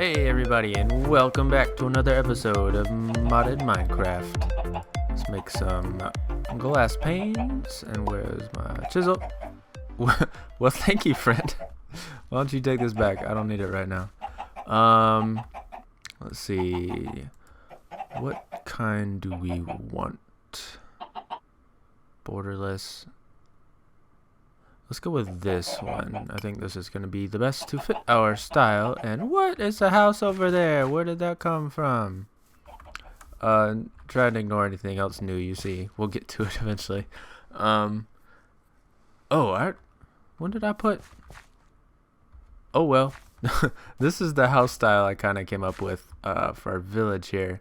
Hey everybody, and welcome back to another episode of Modded Minecraft. Let's make some glass panes, and where's my chisel? Well, thank you, friend. Why don't you take this back? I don't need it right now. Let's see. What kind do we want? Borderless. Let's go with this one. I think this is going to be the best to fit our style. And what is the house over there? Where did that come from? Try and ignore anything else new you see. We'll get to it eventually. When did I put? Oh, well. This is the house style I kind of came up with for our village here.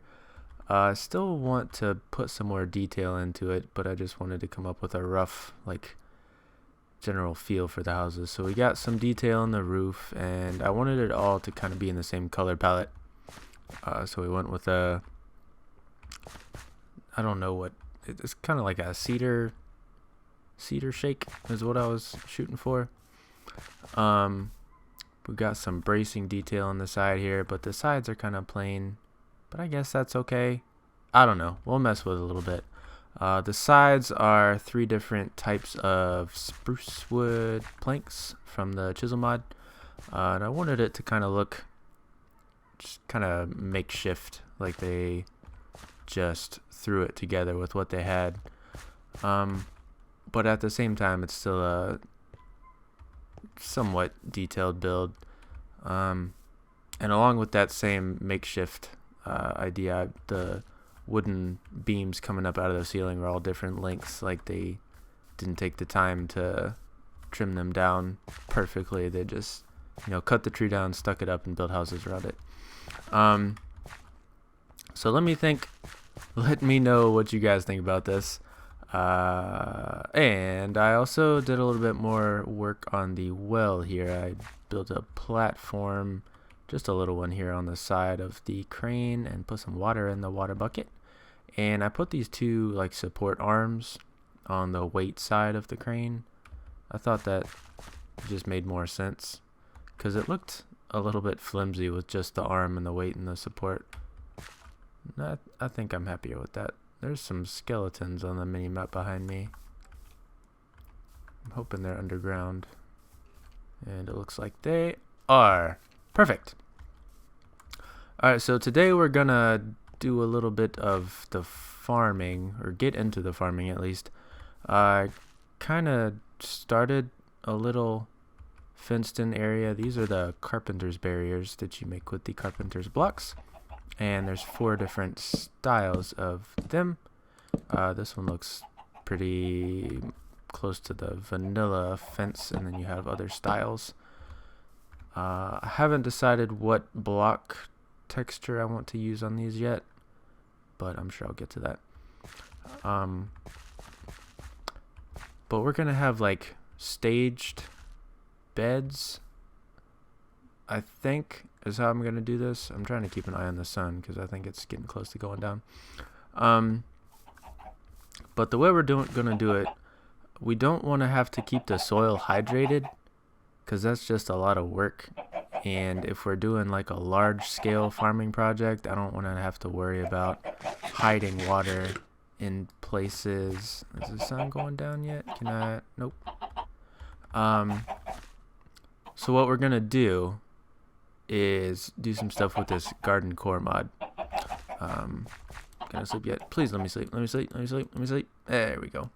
I still want to put some more detail into it, but I just wanted to come up with a rough, general feel for the houses. So we got some detail on the roof, and I wanted it all to kind of be in the same color palette. So we went with I don't know what, it's kind of like a cedar shake is what I was shooting for. We got some bracing detail on the side here, but the sides are kind of plain, but I guess that's okay. I don't know, we'll mess with it a little bit. The sides are 3 different types of spruce wood planks from the chisel mod, and I wanted it to kind of look just kind of makeshift, like they just threw it together with what they had, but at the same time it's still a somewhat detailed build, and along with that same makeshift idea, the wooden beams coming up out of the ceiling were all different lengths, like they didn't take the time to trim them down perfectly. They just, cut the tree down, stuck it up, and built houses around it. So let me know what you guys think about this. And I also did a little bit more work on the well here. I built a platform, just a little one here on the side of the crane, and put some water in the water bucket. And I put these 2 support arms on the weight side of the crane. I thought that just made more sense because it looked a little bit flimsy with just the arm and the weight and the support. I think I'm happier with that. There's some skeletons on the mini map behind me. I'm hoping they're underground, and it looks like they are. Perfect. Alright, so today we're gonna do a little bit of the farming, or get into the farming at least. I kind of started a little fenced in area. These are the carpenter's barriers that you make with the carpenter's blocks, and there's 4 different styles of them. This one looks pretty close to the vanilla fence, and then you have other styles. I haven't decided what block texture I want to use on these yet, but I'm sure I'll get to that. But we're gonna have staged beds, I think, is how I'm gonna do this. I'm trying to keep an eye on the sun because I think it's getting close to going down. But the way we're gonna do it, we don't want to have to keep the soil hydrated because that's just a lot of work. And if we're doing a large scale farming project, I don't want to have to worry about hiding water in places. Is the sun going down yet? Can I? Nope. So what we're gonna do is do some stuff with this garden core mod. Can I sleep yet? Please let me sleep. Let me sleep. Let me sleep. Let me sleep. There we go.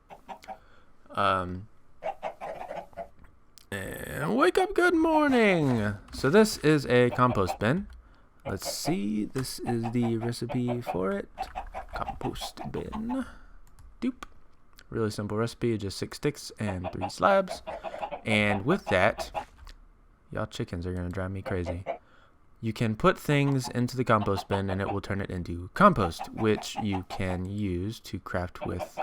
And wake up, good morning. So this is a compost bin. Let's see, this is the recipe for it. Compost bin. Doop. Really simple recipe, just 6 sticks and 3 slabs. And with that, y'all chickens are gonna drive me crazy. You can put things into the compost bin and it will turn it into compost, which you can use to craft with,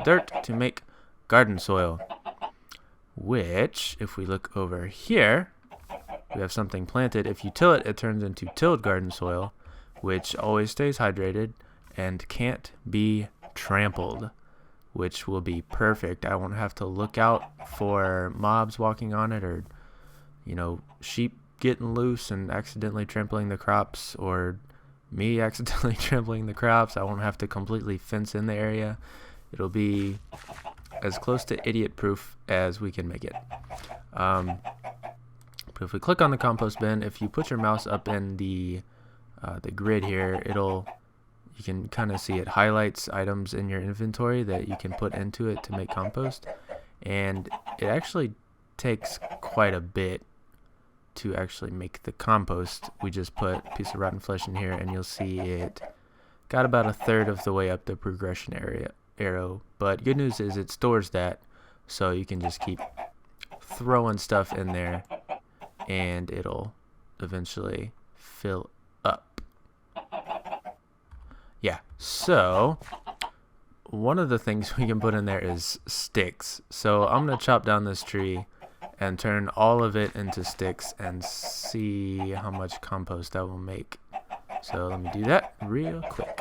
dirt to make garden soil. Which, if we look over here, we have something planted. If you till it, it turns into tilled garden soil, which always stays hydrated and can't be trampled, which will be perfect. I won't have to look out for mobs walking on it, or sheep getting loose and accidentally trampling the crops, or me accidentally trampling the crops. I won't have to completely fence in the area. It'll be as close to idiot proof as we can make it. But if we click on the compost bin, if you put your mouse up in the grid here, you can kind of see it highlights items in your inventory that you can put into it to make compost, and it actually takes quite a bit to actually make the compost. We just put a piece of rotten flesh in here, and you'll see it got about a third of the way up the progression arrow. But good news is it stores that, so you can just keep throwing stuff in there and it'll eventually fill up. Yeah, so one of the things we can put in there is sticks. So I'm gonna chop down this tree and turn all of it into sticks and see how much compost that will make. So let me do that real quick.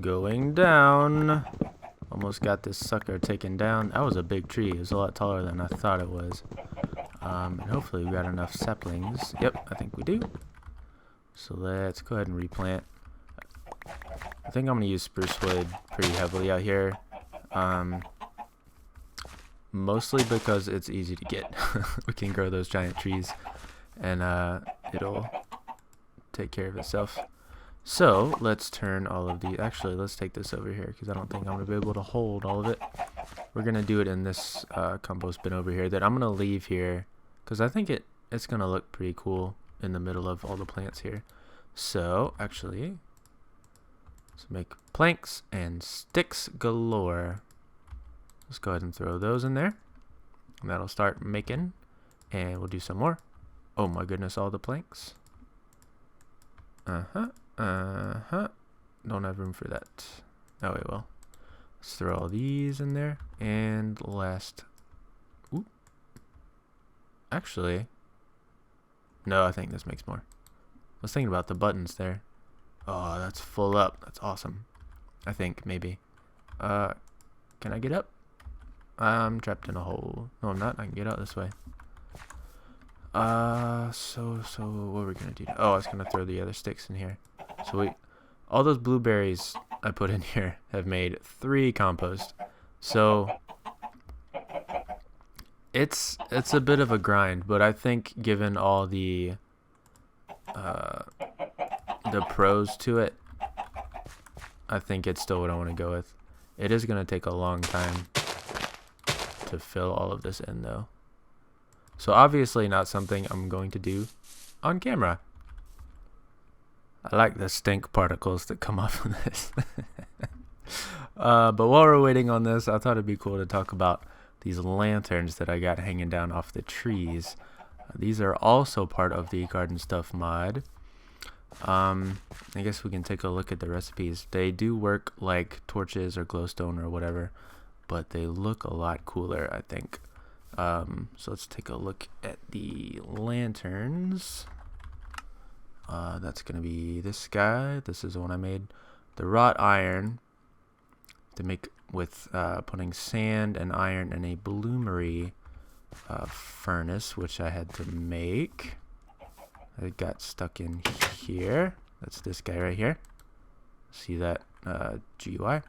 Going down. Almost got this sucker taken down. That was a big tree. It was a lot taller than I thought it was. And hopefully we got enough saplings. Yep, I think we do. So let's go ahead and replant. I think I'm going to use spruce wood pretty heavily out here. Mostly because it's easy to get. We can grow those giant trees and it'll take care of itself. So let's turn all of these. Actually, let's take this over here because I don't think I'm going to be able to hold all of it. We're going to do it in this compost bin over here that I'm going to leave here because I think it's going to look pretty cool in the middle of all the plants here. So actually, let's make planks and sticks galore. Let's go ahead and throw those in there. And that'll start making. And we'll do some more. Oh my goodness, all the planks. Don't have room for that. Oh, we will. Let's throw all these in there. And last. Oop. Actually. No, I think this makes more. I was thinking about the buttons there. Oh, that's full up. That's awesome. I think, maybe. Can I get up? I'm trapped in a hole. No, I'm not. I can get out this way. So what are we gonna do? Oh, I was gonna throw the other sticks in here. So all those blueberries I put in here have made 3 compost. So it's a bit of a grind, but I think given all the pros to it, I think it's still what I want to go with. It is gonna take a long time to fill all of this in though. So obviously not something I'm going to do on camera. I like the stink particles that come off of this. But while we're waiting on this, I thought it'd be cool to talk about these lanterns that I got hanging down off the trees. These are also part of the Garden Stuff mod. I guess we can take a look at the recipes. They do work like torches or glowstone or whatever, but they look a lot cooler, I think. So let's take a look at the lanterns. That's gonna be this guy. This is the one I made. The wrought iron to make with putting sand and iron in a bloomery furnace, which I had to make. It got stuck in here. That's this guy right here. See that GUI?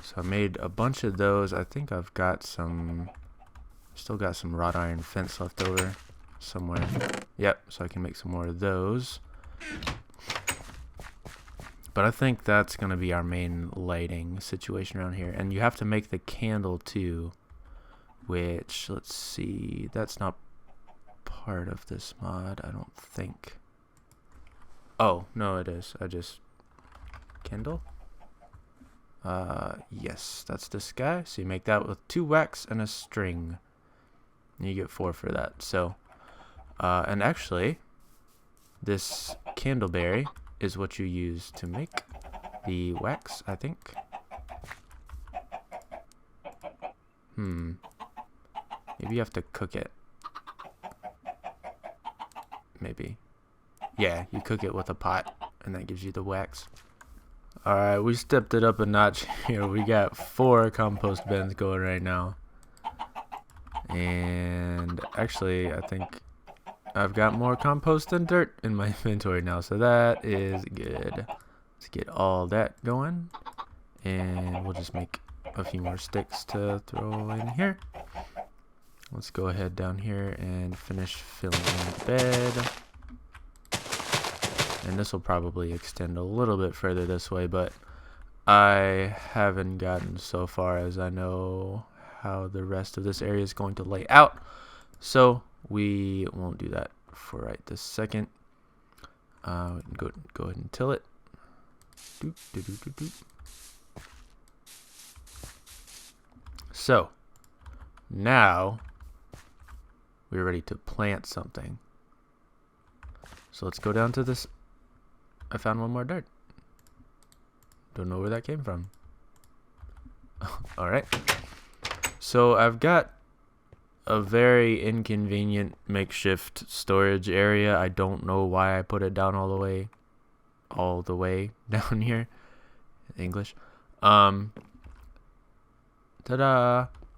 So I made a bunch of those. I think I've got still got some wrought iron fence left over somewhere. Yep, so I can make some more of those. But I think that's going to be our main lighting situation around here. And you have to make the candle too, which, let's see, that's not part of this mod, I don't think. Oh, no, it is. Candle? Yes, that's this guy. So you make that with 2 wax and a string. And you get 4 for that. So, and actually, this candleberry is what you use to make the wax, I think. Maybe you have to cook it. Maybe. Yeah, you cook it with a pot, and that gives you the wax. Alright, we stepped it up a notch here. We got 4 compost bins going right now. And actually, I think I've got more compost than dirt in my inventory now, so that is good. Let's get all that going, and we'll just make a few more sticks to throw in here. Let's go ahead down here and finish filling in the bed. And this will probably extend a little bit further this way, but I haven't gotten so far as I know how the rest of this area is going to lay out, so we won't do that for right this second. We can go ahead and till it. Doop, doop, doop, doop, doop. So now we're ready to plant something. So let's go down to this. I found one more dirt. Don't know where that came from. Alright. So I've got a very inconvenient makeshift storage area. I don't know why I put it down all the way down here. English. Ta-da!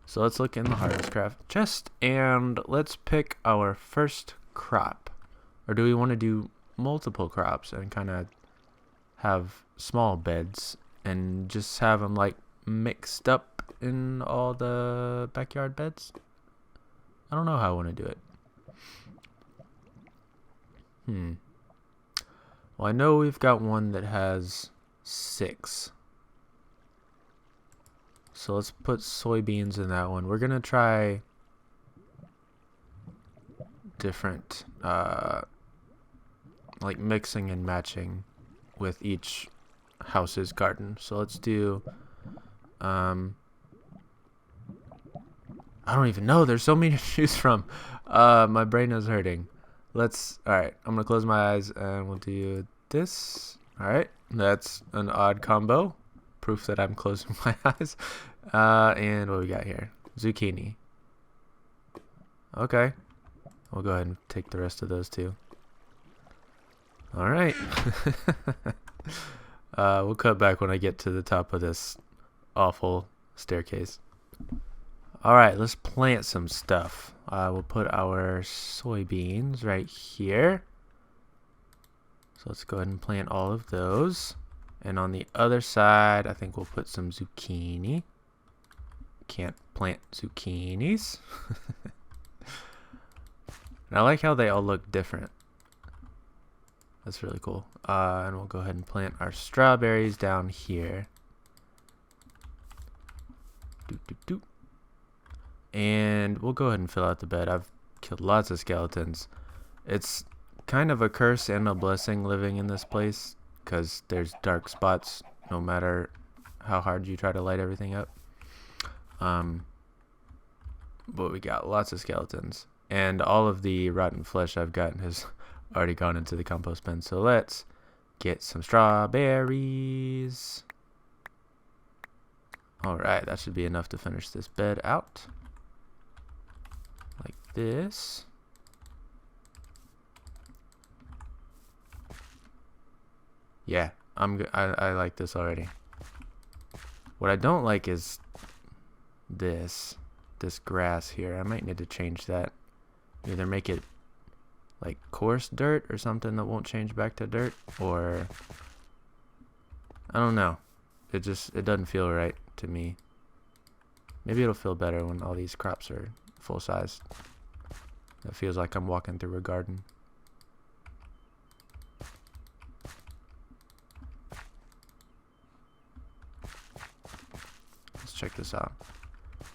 So let's look in the harvestcraft chest and let's pick our first crop. Or do we want to do multiple crops and kind of have small beds and just have them like mixed up in all the backyard beds? I don't know how I want to do it. Well, I know we've got one that has 6. So let's put soybeans in that one. We're going to try different, like mixing and matching with each house's garden. So let's do, I don't even know. There's so many to choose from. My brain is hurting. Alright, I'm going to close my eyes and we'll do this. Alright, that's an odd combo. Proof that I'm closing my eyes. And what we got here? Zucchini. Okay. We'll go ahead and take the rest of those too. Alright. We'll cut back when I get to the top of this awful staircase. Alright, let's plant some stuff. We'll put our soybeans right here. So let's go ahead and plant all of those. And on the other side, I think we'll put some zucchini. Can't plant zucchinis. And I like how they all look different. That's really cool. And we'll go ahead and plant our strawberries down here. Doop, doop, doop. And we'll go ahead and fill out the bed. I've killed lots of skeletons. It's kind of a curse and a blessing living in this place, because there's dark spots no matter how hard you try to light everything up. But we got lots of skeletons. And all of the rotten flesh I've gotten has already gone into the compost bin. So let's get some strawberries. Alright, that should be enough to finish this bed out. Like this. Yeah, I like this already. What I don't like is this grass here. I might need to change that. Either make it like coarse dirt or something that won't change back to dirt, or I don't know. It doesn't feel right to me. Maybe it'll feel better when all these crops are full size. It feels like I'm walking through a garden. Let's check this out.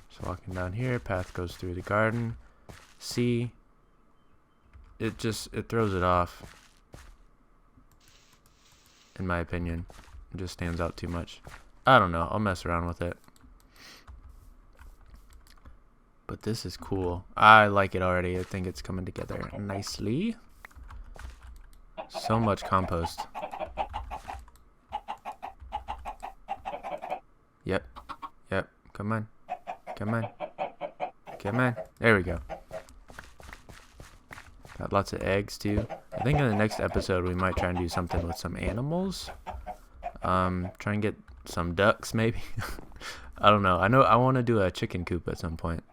So walking down here, path goes through the garden. See, it throws it off. In my opinion, it just stands out too much. I don't know. I'll mess around with it. But this is cool. I like it already. I think it's coming together nicely. So much compost. Yep. Come on. There we go. Got lots of eggs too. I think in the next episode we might try and do something with some animals. Try and get some ducks maybe. I don't know. I want to do a chicken coop at some point.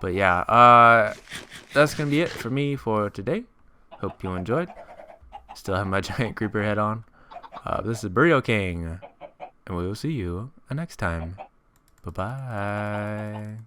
But yeah, that's gonna be it for me for today. Hope you enjoyed. Still have my giant creeper head on. This is Burrito King, and we will see you next time. Bye bye.